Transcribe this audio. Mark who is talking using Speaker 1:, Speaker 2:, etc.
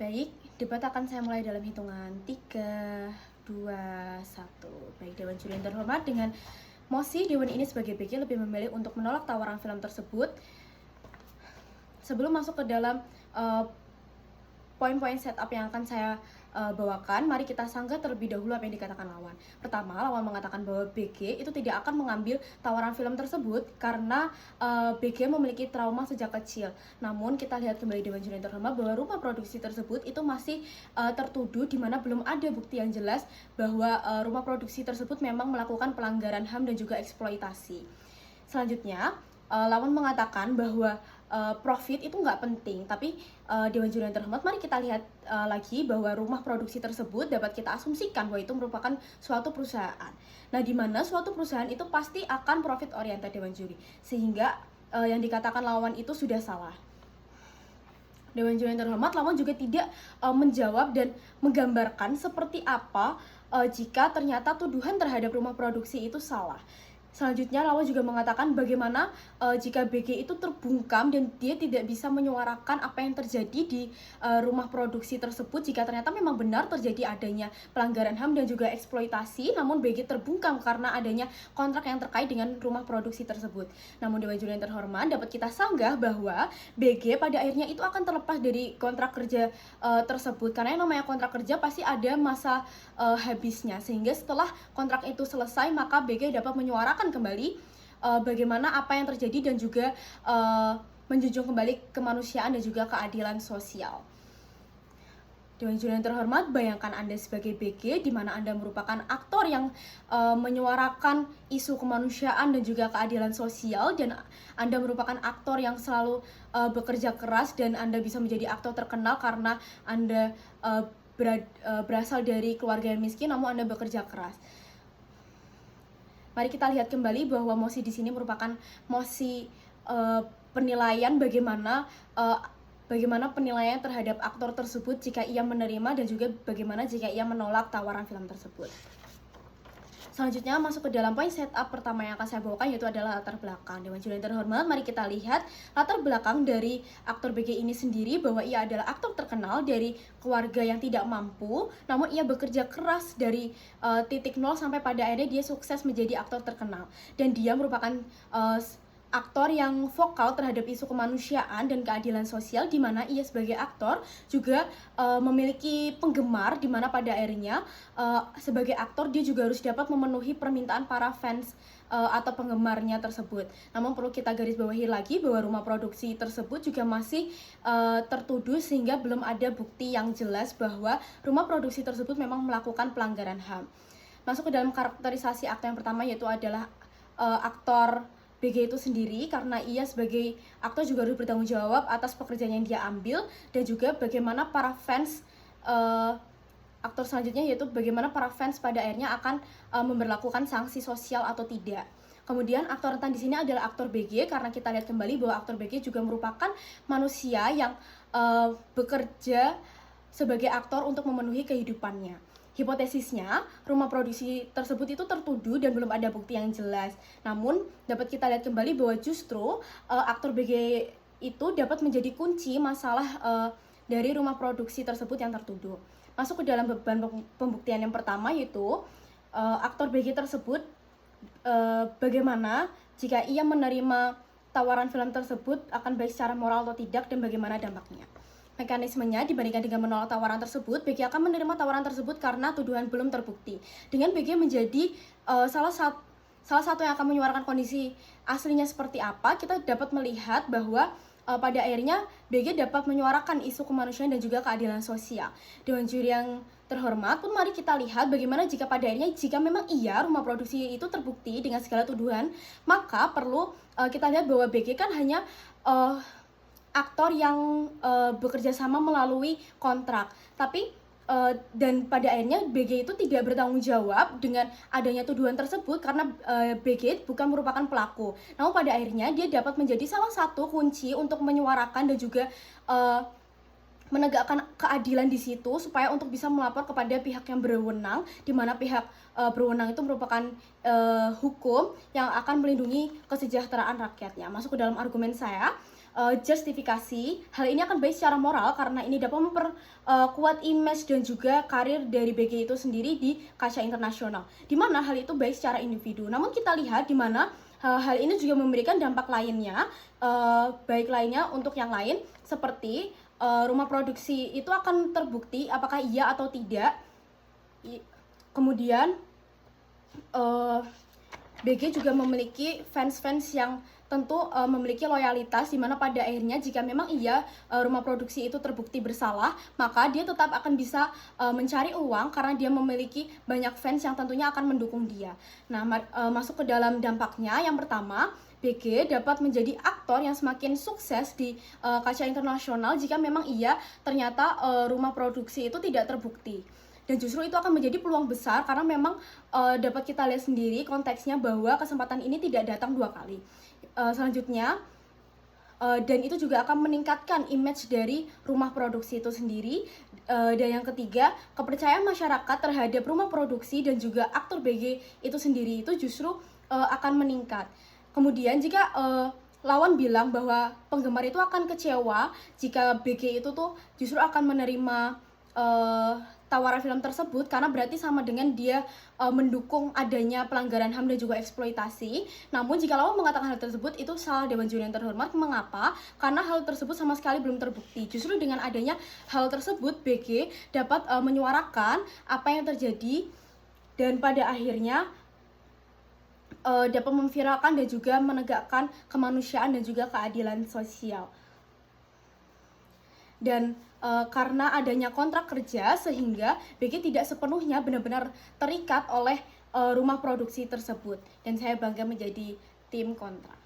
Speaker 1: Baik, debat akan saya mulai dalam hitungan 3, 2, 1. Baik, Dewan Juri yang terhormat, dengan mosi Dewan ini sebagai BG lebih memilih untuk menolak tawaran film tersebut. Sebelum masuk ke dalam poin-poin setup yang akan saya bawakan, mari kita sanggah terlebih dahulu apa yang dikatakan lawan. Pertama, lawan mengatakan bahwa BG itu tidak akan mengambil tawaran film tersebut karena BG memiliki trauma sejak kecil. Namun kita lihat kembali Dewan Juri yang terhormat bahwa rumah produksi tersebut itu masih tertuduh, di mana belum ada bukti yang jelas bahwa rumah produksi tersebut memang melakukan pelanggaran HAM dan juga eksploitasi. Selanjutnya, lawan mengatakan bahwa profit itu nggak penting, tapi Dewan Juri yang terhormat, mari kita lihat lagi bahwa rumah produksi tersebut dapat kita asumsikan bahwa itu merupakan suatu perusahaan. Nah, di mana suatu perusahaan itu pasti akan profit oriented, Dewan Juri, sehingga yang dikatakan lawan itu sudah salah. Dewan Juri yang terhormat, lawan juga tidak menjawab dan menggambarkan seperti apa jika ternyata tuduhan terhadap rumah produksi itu salah. Selanjutnya, lawan juga mengatakan bagaimana jika BG itu terbungkam dan dia tidak bisa menyuarakan apa yang terjadi di rumah produksi tersebut jika ternyata memang benar terjadi adanya pelanggaran HAM dan juga eksploitasi, namun BG terbungkam karena adanya kontrak yang terkait dengan rumah produksi tersebut. Namun Dewan Juri yang terhormat, dapat kita sanggah bahwa BG pada akhirnya itu akan terlepas dari kontrak kerja tersebut, karena yang namanya kontrak kerja pasti ada masa habisnya, sehingga setelah kontrak itu selesai maka BG dapat menyuarakan kembali bagaimana apa yang terjadi dan juga menjunjung kembali kemanusiaan dan juga keadilan sosial. Dewan Juri yang terhormat, bayangkan Anda sebagai BG, di mana Anda merupakan aktor yang menyuarakan isu kemanusiaan dan juga keadilan sosial, dan Anda merupakan aktor yang selalu bekerja keras, dan Anda bisa menjadi aktor terkenal karena Anda berasal dari keluarga yang miskin, namun Anda bekerja keras. Mari kita lihat kembali bahwa mosi di sini merupakan mosi penilaian bagaimana penilaian terhadap aktor tersebut jika ia menerima dan juga bagaimana jika ia menolak tawaran film tersebut. Selanjutnya masuk ke dalam poin setup pertama yang akan saya bawakan, yaitu adalah latar belakang. Dewan Juri yang terhormat, mari kita lihat latar belakang dari aktor BG ini sendiri, bahwa ia adalah aktor terkenal dari keluarga yang tidak mampu, namun ia bekerja keras dari titik nol sampai pada akhirnya dia sukses menjadi aktor terkenal. Dan dia merupakan aktor yang vokal terhadap isu kemanusiaan dan keadilan sosial, di mana ia sebagai aktor juga memiliki penggemar, di mana pada akhirnya sebagai aktor dia juga harus dapat memenuhi permintaan para fans atau penggemarnya tersebut. Namun perlu kita garis bawahi lagi bahwa rumah produksi tersebut juga masih tertuduh, sehingga belum ada bukti yang jelas bahwa rumah produksi tersebut memang melakukan pelanggaran HAM. Masuk ke dalam karakterisasi aktor yang pertama, yaitu adalah aktor BG itu sendiri, karena ia sebagai aktor juga harus bertanggung jawab atas pekerjaan yang dia ambil, dan juga bagaimana para fans aktor selanjutnya, yaitu bagaimana para fans pada akhirnya akan memberlakukan sanksi sosial atau tidak. Kemudian aktor rentan di sini adalah aktor BG, karena kita lihat kembali bahwa aktor BG juga merupakan manusia yang bekerja sebagai aktor untuk memenuhi kehidupannya. Hipotesisnya, rumah produksi tersebut itu tertuduh dan belum ada bukti yang jelas. Namun, dapat kita lihat kembali bahwa justru aktor BG itu dapat menjadi kunci masalah dari rumah produksi tersebut yang tertuduh. Masuk ke dalam beban pembuktian yang pertama, yaitu aktor BG tersebut bagaimana jika ia menerima tawaran film tersebut akan baik secara moral atau tidak, dan bagaimana dampaknya. Mekanismenya, dibandingkan dengan menolak tawaran tersebut, BG akan menerima tawaran tersebut karena tuduhan belum terbukti. Dengan BG menjadi salah satu yang akan menyuarakan kondisi aslinya seperti apa, kita dapat melihat bahwa pada akhirnya BG dapat menyuarakan isu kemanusiaan dan juga keadilan sosial. Dewan Juri yang terhormat pun, mari kita lihat bagaimana jika pada akhirnya jika memang iya rumah produksi itu terbukti dengan segala tuduhan, maka perlu kita lihat bahwa BG kan hanya aktor yang bekerja sama melalui kontrak, tapi dan pada akhirnya BG itu tidak bertanggung jawab dengan adanya tuduhan tersebut, karena BG bukan merupakan pelaku. Namun pada akhirnya dia dapat menjadi salah satu kunci untuk menyuarakan dan juga menegakkan keadilan di situ, supaya untuk bisa melapor kepada pihak yang berwenang, di mana pihak berwenang itu merupakan hukum yang akan melindungi kesejahteraan rakyatnya. Masuk ke dalam argumen saya, justifikasi. Hal ini akan baik secara moral karena ini dapat memperkuat image dan juga karir dari BG itu sendiri di kancah internasional. Di mana hal itu baik secara individu. Namun kita lihat di mana hal ini juga memberikan dampak lainnya, baik lainnya untuk yang lain, seperti rumah produksi itu akan terbukti apakah iya atau tidak. Kemudian BG juga memiliki fans-fans yang tentu memiliki loyalitas, di mana pada akhirnya jika memang iya rumah produksi itu terbukti bersalah, maka dia tetap akan bisa mencari uang karena dia memiliki banyak fans yang tentunya akan mendukung dia. Nah, masuk ke dalam dampaknya, yang pertama, BG dapat menjadi aktor yang semakin sukses di kancah internasional jika memang iya ternyata rumah produksi itu tidak terbukti. Dan justru itu akan menjadi peluang besar karena memang dapat kita lihat sendiri konteksnya bahwa kesempatan ini tidak datang 2 kali. Selanjutnya, dan itu juga akan meningkatkan image dari rumah produksi itu sendiri. Dan yang ketiga, kepercayaan masyarakat terhadap rumah produksi dan juga aktor BG itu sendiri itu justru akan meningkat. Kemudian jika lawan bilang bahwa penggemar itu akan kecewa jika BG itu tuh justru akan menerima tawaran film tersebut, karena berarti sama dengan dia mendukung adanya pelanggaran HAM dan juga eksploitasi. Namun jika lawan mengatakan hal tersebut, itu salah Dewan Juri yang terhormat. Mengapa? Karena hal tersebut sama sekali belum terbukti. Justru dengan adanya hal tersebut, BG dapat menyuarakan apa yang terjadi dan pada akhirnya dapat memviralkan dan juga menegakkan kemanusiaan dan juga keadilan sosial. Dan karena adanya kontrak kerja, sehingga BG tidak sepenuhnya benar-benar terikat oleh rumah produksi tersebut. Dan saya bangga menjadi tim kontrak.